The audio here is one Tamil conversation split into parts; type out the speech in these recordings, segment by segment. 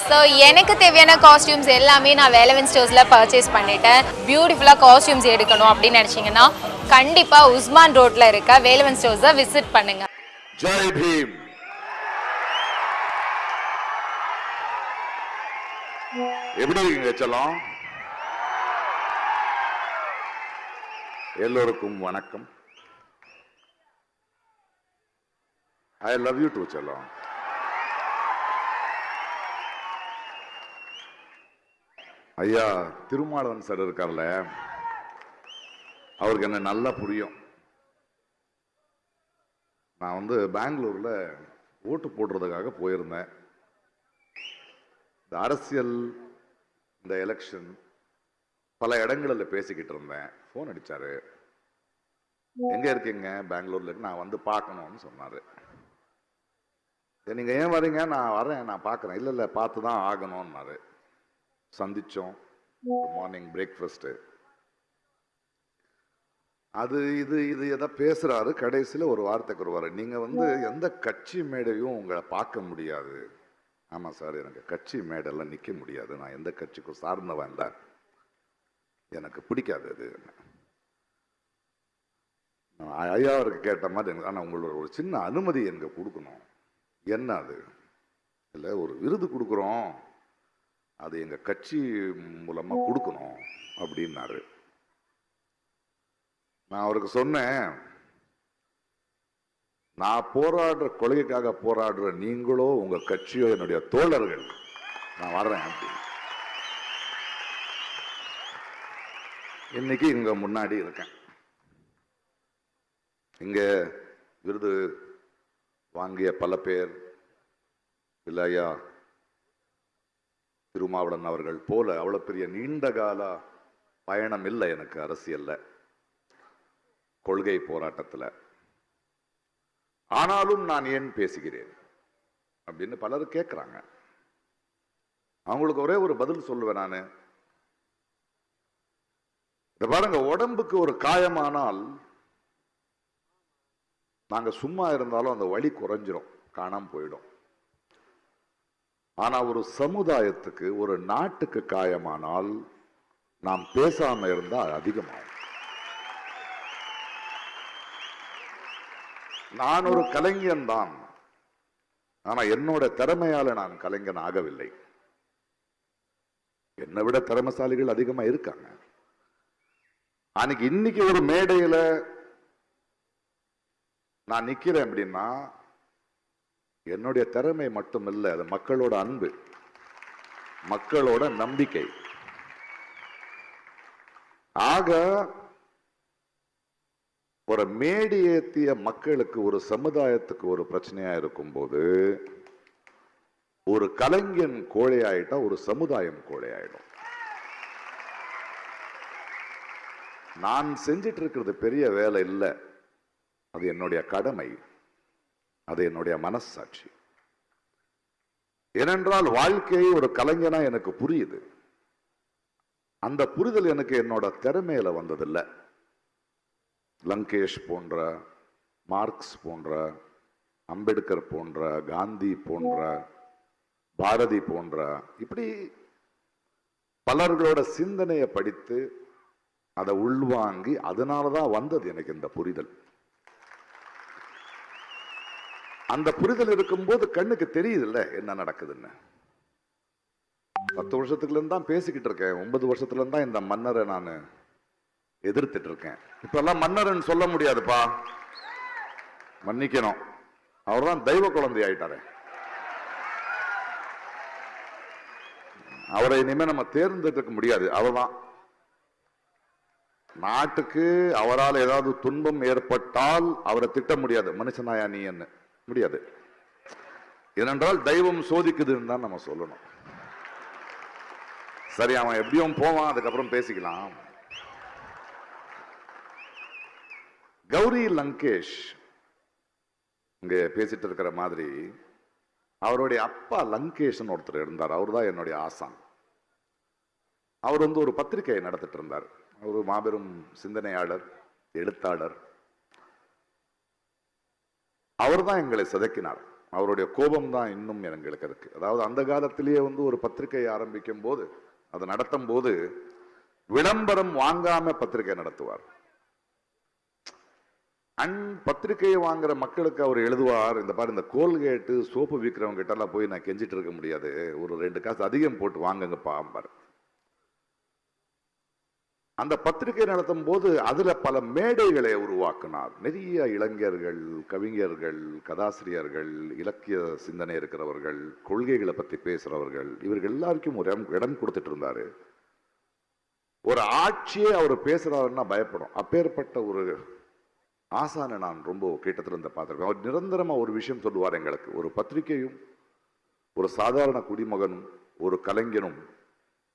ஸோ எனக்கு தேவையான காஸ்டியூம்ஸ் எல்லாமே நான் வேலவன் ஸ்டோர்ஸில் பர்ச்சேஸ் பண்ணிட்டேன். பியூட்டிஃபுல்லாக காஸ்டியூம்ஸ் எடுக்கணும் அப்படின்னு நினச்சிங்கன்னா கண்டிப்பாக உஸ்மான் ரோட்டில் இருக்க வேலவன் ஸ்டோர்ஸை விசிட் பண்ணுங்க. ஜெய் பீம். எப்படி இருக்கீங்க செல்லம்? எல்லோருக்கும் வணக்கம். ஐ லவ் யூ டு செல்லம். ஐயா திருமாவளவன் சார் இருக்கார்ல, அவருக்கு என்ன நல்லா புரியும். நான் பெங்களூர்ல ஓட்டு போடுறதுக்காக போயிருந்தேன். இந்த அரசியல், இந்த எலெக்ஷன் பல இடங்களில் பேசிக்கிட்டு இருந்தேன். ஃபோன் அடிச்சாரு, எங்க இருக்கீங்க? பெங்களூர்ல இருக்கு, நான் பார்க்கணும்னு சொன்னாரு. நீங்க ஏன் வரீங்க? நான் வரேன், நான் பார்க்குறேன். இல்லை இல்லை பார்த்து தான் ஆகணும்னாரு. சந்திச்சோம். மார்னிங் பிரேக்ஃபாஸ்ட், அது இது இது எதை பேசுறாரு. கடைசியில் ஒரு வார்த்தைக்கு வருவாரு, நீங்க எந்த கட்சி மேடையும் உங்களை பார்க்க முடியாது. ஆமா சார், எனக்கு கட்சி மேடெல்லாம் நிற்க முடியாது, நான் எந்த கட்சிக்கும் சார்ந்தவன் இல்லை, எனக்கு பிடிக்காது அது. ஐயா அவருக்கு கேட்ட மாதிரி, ஆனால் உங்களோட ஒரு சின்ன அனுமதி எனக்கு கொடுக்கணும். என்ன அது? இல்லை, ஒரு விருது கொடுக்குறோம், அது எங்க கட்சி மூலமா கொடுக்கணும் அப்படின்னாரு. நான் அவருக்கு சொன்னேன், நான் போராடுற கொள்கைக்காக போராடுற நீங்களோ உங்க கட்சியோ என்னுடைய தோழர்கள், நான் வர்றேன் அப்படின்னு. இன்னைக்கு இங்க முன்னாடி இருக்கேன். இங்க விருது வாங்கிய பல பேர், இல்லையா திருமாவளவன் அவர்கள் போல அவ்வளவு பெரிய நீண்ட கால பயணம் இல்லை எனக்கு அரசியல்ல, கொள்கை போராட்டத்துல. ஆனாலும் நான் ஏன் பேசுகிறேன் அப்படின்னு பலர் கேட்கிறாங்க. அவங்களுக்கு ஒரே ஒரு பதில் சொல்லுவேன் நானு. இத பாருங்க, உடம்புக்கு ஒரு காயமானால் நாங்க சும்மா இருந்தாலும் அந்த வலி குறைஞ்சிரும், காணாம போயிடும். ஆனா ஒரு சமுதாயத்துக்கு, ஒரு நாட்டுக்கு காயமானால் நாம் பேசாம இருந்தா அதிகமாகும். நான் ஒரு கலைஞன் தான், ஆனா என்னோட திறமையால நான் கலைஞன் ஆகவில்லை. என்னை விட திறமைசாலிகள் அதிகமா இருக்காங்க. அன்னைக்கு இன்னைக்கு ஒரு மேடையில நான் நிக்கிறேன் அப்படின்னா என்னுடைய திறமை மட்டும் இல்லை, அது மக்களோட அன்பு, மக்களோட நம்பிக்கை. ஆக ஒரு மேடி ஏத்திய மக்களுக்கு, ஒரு சமுதாயத்துக்கு ஒரு பிரச்சனையா இருக்கும் போது, ஒரு கலைஞன் கோழையாயிட்டா ஒரு சமுதாயம் கோழையாயிடும். நான் செஞ்சிட்டு இருக்கிறது பெரிய வேலை இல்லை, அது என்னுடைய கடமை, அது என்னுடைய மனசாட்சி. ஏனென்றால் வாழ்க்கையை ஒரு கலைஞனா எனக்கு புரியுது. அந்த புரிதல் எனக்கு என்னோட திறமையில வந்ததில்லை. லங்கேஷ் போன்ற, மார்க்ஸ் போன்ற, அம்பேத்கர் போன்ற, காந்தி போன்ற, பாரதி போன்ற, இப்படி பலர்களோட சிந்தனையை படித்து அதை உள்வாங்கி, அதனாலதான் வந்தது எனக்கு இந்த புரிதல். அந்த புரிதல் இருக்கும்போது கண்ணுக்கு தெரியுது இல்ல என்ன நடக்குதுன்னு. 10 வருஷத்துக்குல இருந்து தான் பேசிக்கிட்டு இருக்கேன். 9 வருஷத்துல இருந்தா இந்த மன்னரை நான் எதிர்த்துட்டு இருக்கேன். இப்ப எல்லாம் மன்னர்ன்னு சொல்ல முடியாதுப்பா, மன்னிக்கணும். அவர் தான் தெய்வ குழந்தை ஆயிட்டாரு. அவரை இனிமே நம்ம தேர்ந்தெடுக்க முடியாது. அவர்தான் நாட்டுக்கு, அவரால் ஏதாவது துன்பம் ஏற்பட்டால் அவரை திட்ட முடியாது. மனுஷனாயா நீ என்ன முடியாது. ஏனென்றால் தெய்வம் சோதிக்குதுன்னு தான் நம்ம சொல்லணும். சரி, அவன் எப்படியும் போவான், அதுக்கப்புறம் பேசிக்கலாம். கௌரி லங்கேஷ் இங்க பேசிட்டு இருக்கிற மாதிரி, அவருடைய அப்பா லங்கேஷன் ஒருத்தர் இருந்தார். அவர் தான் என்னுடைய ஆசான். அவர் ஒரு பத்திரிகையை நடத்திட்டு இருந்தார். ஒரு மாபெரும் சிந்தனையாளர், எழுத்தாளர். அவர் தான் எங்களை சிதைக்கினார். அவருடைய கோபம் தான் இன்னும் எங்களுக்கு இருக்கு. அதாவது அந்த காலத்திலேயே வந்து ஒரு பத்திரிகை ஆரம்பிக்கும் போது, அதை நடத்தும் போது விளம்பரம் வாங்காம பத்திரிகை நடத்துவார். பத்திரிகையை வாங்குற மக்களுக்கு அவர் எழுதுவார், இந்த பாரு இந்த கோல்கேட்டு சோப்பு விற்கிறவங்க கிட்ட எல்லாம் போய் நான் கெஞ்சிட்டு இருக்க முடியாது, ஒரு 2 காசு அதிகம் போட்டு வாங்குங்கப்பா. அந்த பத்திரிகை நடத்தும் போது அதுல பல மேடைகளை உருவாக்கினார். நிறைய இளைஞர்கள், கவிஞர்கள், கதாசிரியர்கள், இலக்கிய சிந்தனை இருக்கிறவர்கள், கொள்கைகளை பத்தி பேசுறவர்கள், இவர்கள் எல்லாருக்கும் ஒரு இடம் கொடுத்துட்டு இருந்தாரு. ஒரு ஆட்சியே அவர் பேசுறாருன்னா பயப்படும். அப்பேற்பட்ட ஒரு ஆசானை நான் ரொம்ப கிட்டத்திலிருந்து பார்த்திருக்கேன். அவர் நிரந்தரமா ஒரு விஷயம் சொல்லுவார் எங்களுக்கு, ஒரு பத்திரிகையும் ஒரு சாதாரண குடிமகனும் ஒரு கலைஞனும்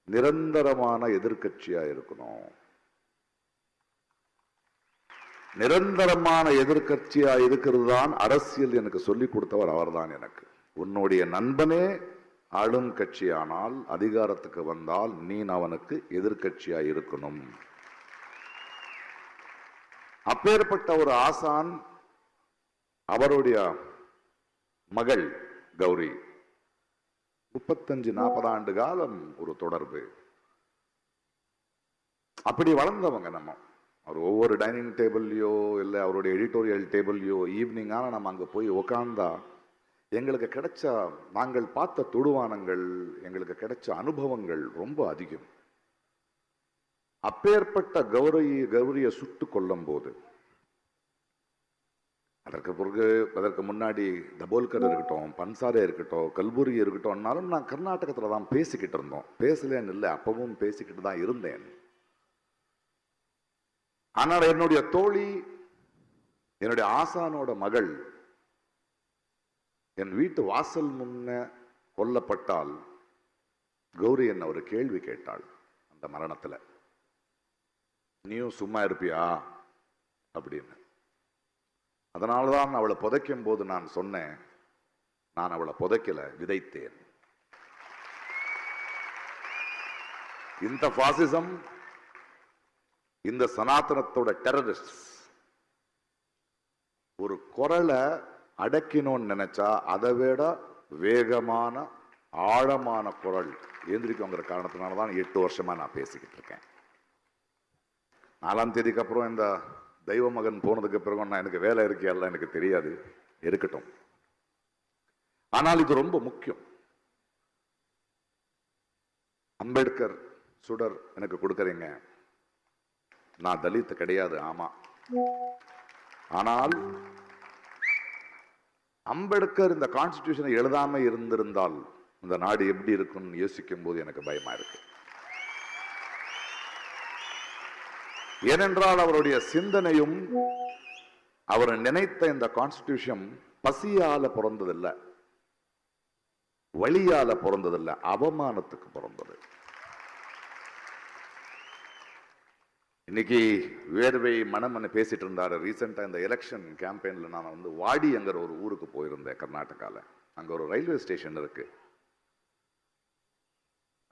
நிரந்தரமான எதிர்கட்சியா இருக்கணும். நிரந்தரமான எதிர்கட்சியா இருக்கிறது தான் அரசியல் எனக்கு சொல்லிக் கொடுத்தவர் அவர்தான் எனக்கு. உன்னுடைய நண்பனே ஆளும் கட்சியானால் அதிகாரத்துக்கு வந்தால் நீ அவனுக்கு எதிர்கட்சியா இருக்கணும். அப்பேற்பட்ட ஒரு ஆசான், அவருடைய மகள் கௌரி 35-40 ஆண்டு காலம் ஒரு தொடர்பு. அப்படி வளர்ந்தவங்க நம்ம. அவர் ஒவ்வொரு டைனிங் டேபிள்லையோ இல்லை அவருடைய எடிட்டோரியல் டேபிள்லையோ ஈவினிங் ஆனால் நம்ம அங்கே போய் உக்காந்தா எங்களுக்கு கிடைச்ச, நாங்கள் பார்த்த தொடுவானங்கள், எங்களுக்கு கிடைச்ச அனுபவங்கள் ரொம்ப அதிகம். அப்பேற்பட்ட கௌரியை சுட்டு கொல்லும் போது, அதற்கு முன்னாடி தபோல்கர் இருக்கட்டும், பன்சாரே இருக்கட்டும், கல்புரி இருக்கட்டும்னாலும் நான் கர்நாடகத்தில் தான் பேசிக்கிட்டு இருந்தோம். பேசலேன்னு இல்லை, அப்பவும் பேசிக்கிட்டு தான் இருந்தேன். ஆனால் என்னுடைய தோழி, என்னுடைய ஆசானோட மகள் என் வீட்டு வாசல் முன்ன கொல்லப்பட்டால் கௌரி என்ன ஒரு கேள்வி கேட்டாள். அந்த மரணத்துல நீயும் சும்மா இருப்பியா அப்படின்னு. அதனால்தான் அவளை புதைக்கும் போது நான் சொன்னேன், நான் அவளை புதைக்கல, விதைத்தேன். இந்த பாசிசம், இந்த சனாதனத்தோட டெரரிஸ்ட் ஒரு குரலை அடக்கினோன்னு நினைச்சா அதை விட வேகமான ஆழமான குரல் எந்திரிக்குங்கிற காரணத்தினாலதான் 8 வருஷமா நான் பேசிக்கிட்டு இருக்கேன். 4ஆம் தேதிக்கு அப்புறம் இந்த தெய்வ மகன் போனதுக்கு பிறகு நான் எனக்கு வேலை இருக்கையெல்லாம் எனக்கு தெரியாது, இருக்கட்டும். ஆனால் இது ரொம்ப முக்கியம். அம்பேத்கர் சுடர் எனக்கு கொடுக்கறீங்க, நான் தலித் கிடையாது, ஆமா. ஆனால் அம்பேத்கர் இந்த கான்ஸ்டிடியூஷனை எழுதாம இருந்திருந்தால் இந்த நாடு எப்படி இருக்கும்னு யோசிக்கும் போது எனக்கு பயமா இருக்கு. ஏனென்றால் அவருடைய சிந்தனையும் அவர் நினைத்த இந்த கான்ஸ்டிடியூஷன் பசியால பிறந்ததில்லை, வழியால பிறந்ததில்லை, அவமானத்துக்கு பிறந்தது. இன்னைக்கு வேர்வை மனம்னு பேசிட்டு இருந்தாரு. ரீசெண்டா இந்த எலெக்ஷன் கேம்பெயின்ல நான் வந்து வாடிங்கிற ஒரு ஊருக்கு போயிருந்தேன் கர்நாடகால. அங்க ஒரு ரயில்வே ஸ்டேஷன் இருக்கு.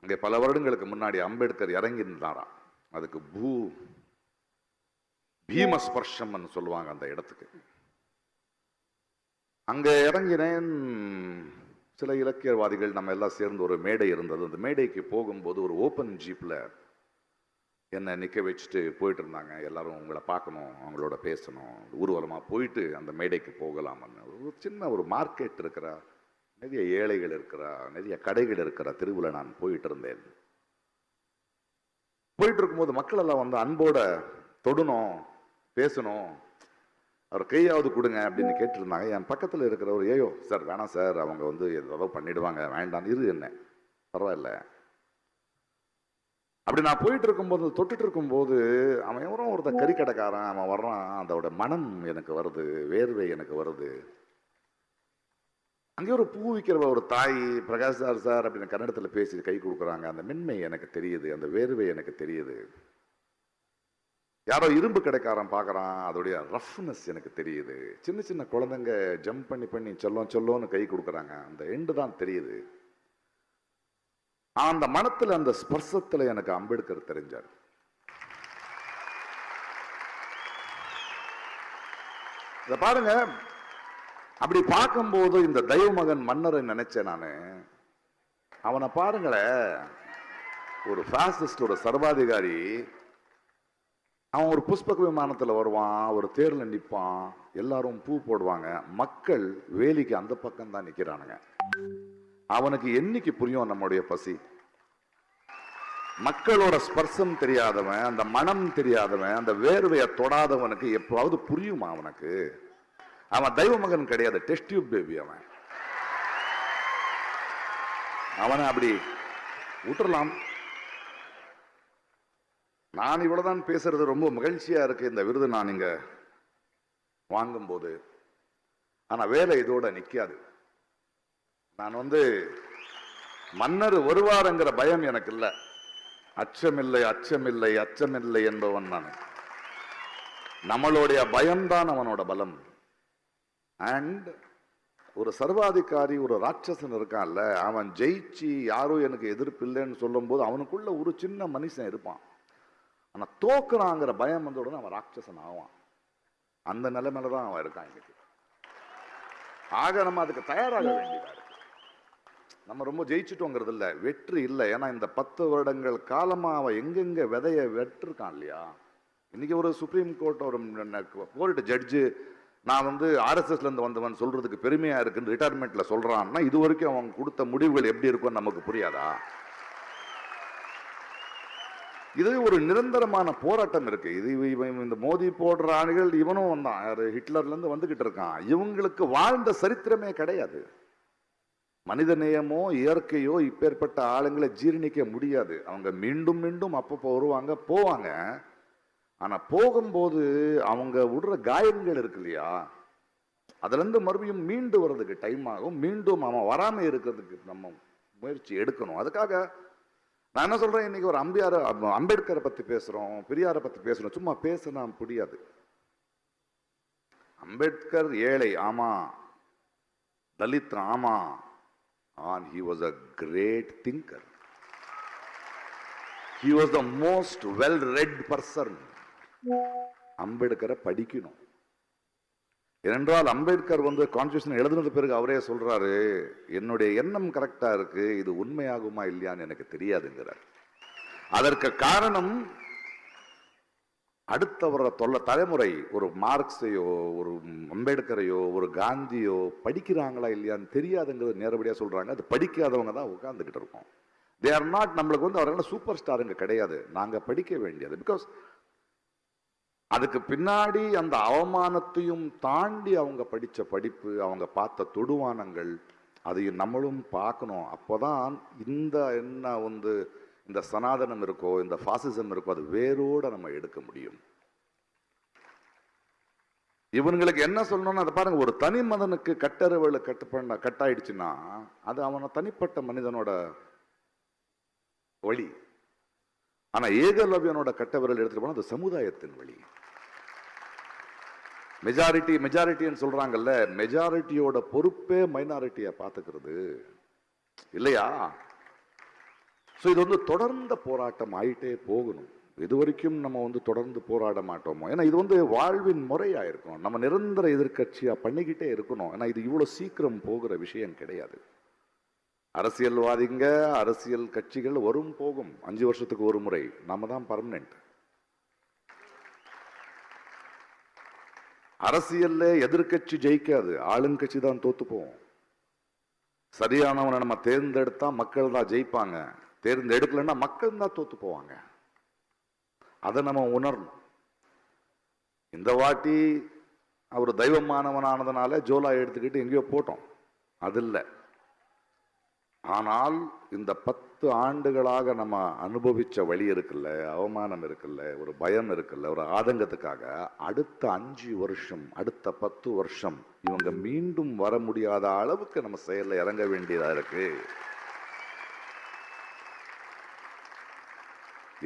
அங்கே பல வருடங்களுக்கு முன்னாடி அம்பேத்கர் இறங்கி இருந்தாராம். அதுக்கு பீமஸ்பர்ஷம் சொல்லுவாங்க அந்த இடத்துக்கு. அங்க இறங்கினேன். சில இலக்கியவாதிகள் நம்ம எல்லாம் சேர்ந்து ஒரு மேடை இருந்தது. அந்த மேடைக்கு போகும்போது ஒரு ஓப்பன் ஜீப்ல என்னை நிற்க வச்சுட்டு போயிட்டு இருந்தாங்க. எல்லாரும் உங்களை பார்க்கணும், அவங்களோட பேசணும், ஊர்வலமாக போயிட்டு அந்த மேடைக்கு போகலாம்னு. ஒரு சின்ன ஒரு மார்க்கெட் இருக்கிற, நிறைய ஏழைகள் இருக்கிற, நிறைய கடைகள் இருக்கிற தெருவில் நான் போயிட்டு இருந்தேன். போயிட்டு இருக்கும்போது மக்கள் எல்லாம் வந்து அன்போட தொடணும், பேசணும், அவர் கையாவது கொடுங்க அப்படின்னு கேட்டுருந்தாங்க. என் பக்கத்தில் இருக்கிறவர், ஏயோ சார் வேணாம் சார், அவங்க வந்து ஏதோ பண்ணிடுவாங்க, வேண்டாம், இரு, என்ன பரவாயில்ல அப்படி. நான் போயிட்டு இருக்கும்போது, தொட்டுட்டு இருக்கும்போது, அவன் எவரும் ஒருத்த கறி கடைக்காரன் அவன் வர்றான். அதோட மனம் எனக்கு வருது, வேர்வை எனக்கு வருது. அங்கே ஒரு பூ விற்கிற ஒரு தாய், பிரகாஷ் சார் சார் அப்படின்னு கன்னடத்தில் பேசி கை கொடுக்குறாங்க. அந்த மென்மை எனக்கு தெரியுது, அந்த வேர்வை எனக்கு தெரியுது. யாரோ இரும்பு கடைக்காரன் பார்க்குறான், அதோடைய ரஃப்னஸ் எனக்கு தெரியுது. சின்ன சின்ன குழந்தைங்க ஜம்ப் பண்ணி பண்ணி சொல்லோன்னு கை கொடுக்குறாங்க, அந்த எண்டு தான் தெரியுது. அந்த மனத்துல, அந்த ஸ்பர்சத்துல எனக்கு அம்பேத்கர் தெரிஞ்சார். இத பாருங்க, அப்படி பார்க்கும்போது இந்த தெய்வ மகன் மன்னரை நினைச்சேன் நானு. அவனை பாருங்களேன், ஒரு பாசிஸ்ட், ஒரு சர்வாதிகாரி. அவன் ஒரு புஷ்பக விமானத்துல வருவான், ஒரு தேர்ல நிற்பான், எல்லாரும் பூ போடுவாங்க, மக்கள் வேலிக்கு அந்த பக்கம் தான் நிக்கிறானுங்க. அவனுக்கு என்னைக்கு புரியும் நம்முடைய பசி? மக்களோட ஸ்பர்சம் தெரியாதவன், அந்த மனம் தெரியாதவன், அந்த வேர்வையை தொடாதவனுக்கு எப்பவாவது புரியுமா அவனுக்கு? அவன் தெய்வ மகன் கிடையாது, டெஸ்ட் டியூப் பேபி. அவனை அப்படி விட்டுறலாம். நான் இவ்வளவுதான் பேசுறது. ரொம்ப மகிழ்ச்சியா இருக்கு இந்த விருது நான் இங்க வாங்கும் போது. ஆனா வேலை இதோட நிக்காது. நான் மன்னர் வருவாருங்கிற பயம் எனக்கு இல்லை. அச்சமில்லை, அச்சமில்லை, அச்சமில்லை என்பவன் நான். நம்மளுடைய பயம்தான் அவனோட பலம். அண்ட் ஒரு சர்வாதிகாரி, ஒரு ராட்சசன் இருக்கான்ல, அவன் ஜெயிச்சு யாரோ எனக்கு எதிர்ப்பு இல்லைன்னு சொல்லும் போது அவனுக்குள்ள ஒரு சின்ன மனுஷன் இருப்பான். ஆனா தோக்குறாங்கிற பயம் வந்த உடனே அவன் ராட்சசன் ஆவான். அந்த நிலைமையில தான் அவன் இருக்கான் இன்னைக்கு. ஆக நம்ம அதுக்கு தயாராக வேண்டியதா இருக்கு. நம்ம ரொம்ப ஜெயிச்சுட்டோங்கிறது இல்லை, வெற்றி இல்லை. ஏன்னா இந்த 10 வருடங்கள் காலமா அவன் எங்கெங்க விதைய வெற்றிருக்கான் இல்லையா. இன்னைக்கு ஒரு சுப்ரீம் கோர்ட், ஒரு கோர்ட் ஜட்ஜு நான் RSSல இருந்து வந்தவன் சொல்றதுக்கு பெருமையா இருக்குன்னு ரிட்டையர்மெண்ட்ல சொல்றான்னா, இது வரைக்கும் அவன் கொடுத்த முடிவுகள் எப்படி இருக்கும்னு நமக்கு புரியாதா? இது ஒரு நிரந்தரமான போராட்டம் இருக்கு. இது இந்த மோதி போடுற ஆணுகள், இவனும் வந்தான், ஹிட்லர்ல இருந்து வந்துகிட்டு இருக்கான். இவங்களுக்கு வாழ்ந்த சரித்திரமே கிடையாது. மனித நேயமோ இயற்கையோ இப்பேற்பட்ட ஆளுங்களை ஜீர்ணிக்க முடியாது. அவங்க மீண்டும் மீண்டும் அப்பப்போ வருவாங்க, போவாங்க. ஆனா போகும்போது அவங்க விடுற காயங்கள் இருக்கு இல்லையா, அதுல இருந்து மறுபடியும் மீண்டு வர்றதுக்கு டைம் ஆகும். மீண்டும் அவன் வராம இருக்கிறதுக்கு நம்ம முயற்சி எடுக்கணும். அதுக்காக நான் என்ன சொல்றேன், இன்னைக்கு ஒரு அம்பேத்கரை பத்தி பேசுறோம், பெரியாரை பத்தி பேசுறோம். சும்மா பேசினா புரியாது. அம்பேத்கர் ஏழை, ஆமா. தலித், ஆமா. And he was a great thinker. He was the most well-read person. அம்பேத்கரை படிக்கணும். ஏனென்றால் அம்பேத்கர் கான்ஸ்டிடியூஷன் எழுதுனது பிறகு அவரே சொல்றாரு, என்னுடைய எண்ணம் கரெக்டா இருக்கு, இது உண்மையாகுமா இல்லையான்னு எனக்கு தெரியாதுங்கிறார். அதற்கு காரணம் அடுத்த வர தலைமுறை ஒரு மார்க்ஸையோ, ஒரு அம்பேத்கரையோ, ஒரு காந்தியோ படிக்கிறாங்களா இல்லையான்னு தெரியாதுங்கிறது நேரடியா சொல்றாங்க. அது படிக்காதவங்க தான் உட்கார்ந்துகிட்டு இருக்கோம். தே ஆர் நாட், நம்மளுக்கு அவர்கள் சூப்பர் ஸ்டாருங்க கிடையாது, நாங்க படிக்க வேண்டியது. பிகாஸ் அதுக்கு பின்னாடி அந்த அவமானத்தையும் தாண்டி அவங்க படிச்ச படிப்பு, அவங்க பார்த்த தொடுவானங்கள், அதையும் நம்மளும் பார்க்கணும். அப்போதான் இந்த சனாதனம் இருக்கோ, இந்த பாசிசம் இருக்கோ, அது வேரோட நம்ம எடுக்க முடியும். இவங்களுக்கு என்ன சொல்லணும்னு அதை பாருங்க. ஒரு தனி மனிதனுக்கு கட்டறிவுல கட்டாயிடுச்சுன்னா அது அவனை தனிப்பட்ட மனிதனோட வழி. ஆனா ஏகலவ்யனோட கட்டவிரல் எடுத்துட்டு போனா அது சமுதாயத்தின் வழி. மெஜாரிட்டின்னு சொல்றாங்கல்ல, மெஜாரிட்டியோட பொறுப்பே மைனாரிட்டியை பார்த்துக்கிறது இல்லையா? இது தொடர்ந்த போராட்டம் ஆயிட்டே போகணும். இது வரைக்கும் நம்ம தொடர்ந்து போராட மாட்டோமோ? ஏன்னா இது வாழ்வின் முறையா இருக்கணும். நம்ம நிரந்தர எதிர்கட்சியா பண்ணிக்கிட்டே இருக்கணும். ஏன்னா இது இவ்வளவு சீக்கிரம் போகிற விஷயம் கிடையாது. அரசியல்வாதிங்க, அரசியல் கட்சிகள் வரும் போகும். 5 வருஷத்துக்கு ஒரு முறை. நாம தான் பர்மனெண்ட். அரசியல்ல எதிர்கட்சி ஜெயிக்காது, ஆளுங்கட்சி தான் தோத்து போவோம். சரியானவனை நம்ம தேர்ந்தெடுத்தா மக்கள் தான் ஜெயிப்பாங்க, தேர்ந்தெடுக்கலன்னா மக்கள் தான் தோத்து போவாங்க. அதை நம்ம உணரணும். இந்த வாட்டி அவர் தெய்வமானவனானதுனால ஜோலா எடுத்துக்கிட்டு எங்கேயோ போட்டோம், அது இல்லை. ஆனால் இந்த 10 ஆண்டுகளாக நம்ம அனுபவிச்ச வழி இருக்குல்ல, அவமானம் இருக்குல்ல, ஒரு பயம் இருக்குல்ல, ஒரு ஆதங்கத்துக்காக அடுத்த 5 வருஷம், அடுத்த 10 வருஷம் இவங்க மீண்டும் வர முடியாத அளவுக்கு நம்ம செயல்ல இறங்க வேண்டியதா இருக்கு.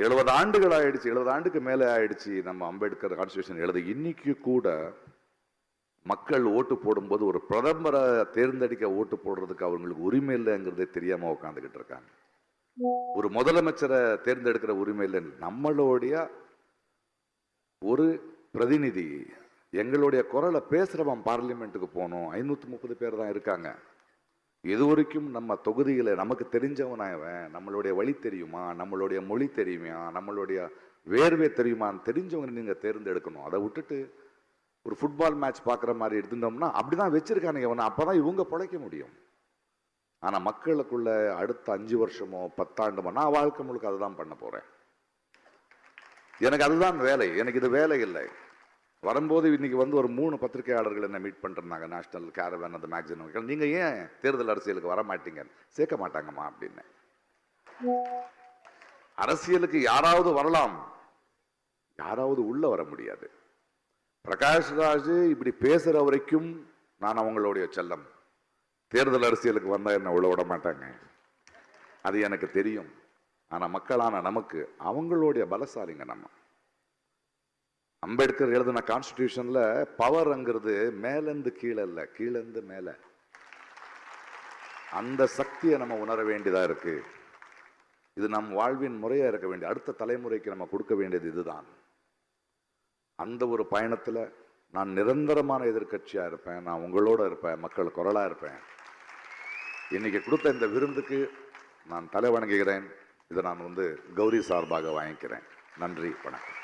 70 ஆண்டுகள் ஆயிடுச்சு, 70 ஆண்டுக்கு மேலே ஆயிடுச்சு நம்ம அம்பேத்கர் கான்ஸ்டிடியூஷன் எழுத. இன்னைக்கு கூட மக்கள் ஓட்டு போடும்போது ஒரு பிரதமரை தேர்ந்தெடுக்க ஓட்டு போடுறதுக்கு அவங்களுக்கு உரிமை இல்லைங்கிறதே தெரியாம உட்காந்துக்கிட்டு இருக்காங்க. ஒரு முதலமைச்சரை தேர்ந்தெடுக்கிற உரிமை இல்லை. நம்மளுடைய ஒரு பிரதிநிதி எங்களுடைய குரலை பேசுறவன் பார்லிமெண்ட்டுக்கு போகணும். 530 பேர் தான் இருக்காங்க. இதுவரைக்கும் நம்ம தொகுதியில் நமக்கு தெரிஞ்சவனாயவன், நம்மளுடைய வழி தெரியுமா, நம்மளுடைய மொழி தெரியுமா, நம்மளுடைய வேர்வை தெரியுமான்னு தெரிஞ்சவங்க நீங்க தேர்ந்தெடுக்கணும். அதை விட்டுட்டு ஒரு ஃபுட்பால் மேட்ச் பார்க்குற மாதிரி எடுத்துட்டோம்னா அப்படிதான் வச்சிருக்கானுங்க இவனை. அப்பதான் இவங்க பிழைக்க முடியும். ஆனா மக்களுக்குள்ள அடுத்த 5 வருஷமோ 10 ஆண்டுமோ நான் வாழ்க்கை முழுக்க அதுதான் பண்ண போறேன். எனக்கு அதுதான் வேலை. எனக்கு இது வேலை இல்லை. வரும்போது இன்னைக்கு வந்து ஒரு 3 பத்திரிகையாளர்கள் என்ன மீட் பண்ணிருந்தாங்க. நேஷனல் கேரவன் அந்த மேக்சின். நீங்க ஏன் தேர்தல் அரசியலுக்கு வர மாட்டீங்க? சேர்க்க மாட்டாங்கம்மா அப்படின்னு. அரசியலுக்கு யாராவது வரலாம், யாராவது உள்ள வர முடியாது. பிரகாஷ்ராஜ் இப்படி பேசுற வரைக்கும் நான் அவங்களுடைய செல்லம். தேர்தல் அரசியலுக்கு வந்தா என்ன உள்ள விட மாட்டாங்க, அது எனக்கு தெரியும். ஆனா மக்களான நமக்கு அவங்களுடைய பலசாலிங்க. நம்ம அம்பேத்கர் எழுதின கான்ஸ்டிடியூஷன்ல பவர்ங்கிறது மேலிருந்து கீழே இல்ல, கீழிருந்து மேல. அந்த சக்தியை நம்ம உணர வேண்டியதா இருக்கு. இது நம் வாழ்வின் முறையா இருக்க வேண்டிய, அடுத்த தலைமுறைக்கு நம்ம கொடுக்க வேண்டியது இதுதான். அந்த ஒரு பயணத்துல நான் நிரந்தரமான எதிர்க்கட்சியா இருப்பேன். நான் உங்களோட இருப்பேன், மக்கள் குரலா இருப்பேன். இன்னைக்கு கொடுத்த இந்த விருந்துக்கு நான் தலை வணங்குகிறேன். இதை நான் கௌரி சார்பாக வாங்கிக்கிறேன். நன்றி, வணக்கம்.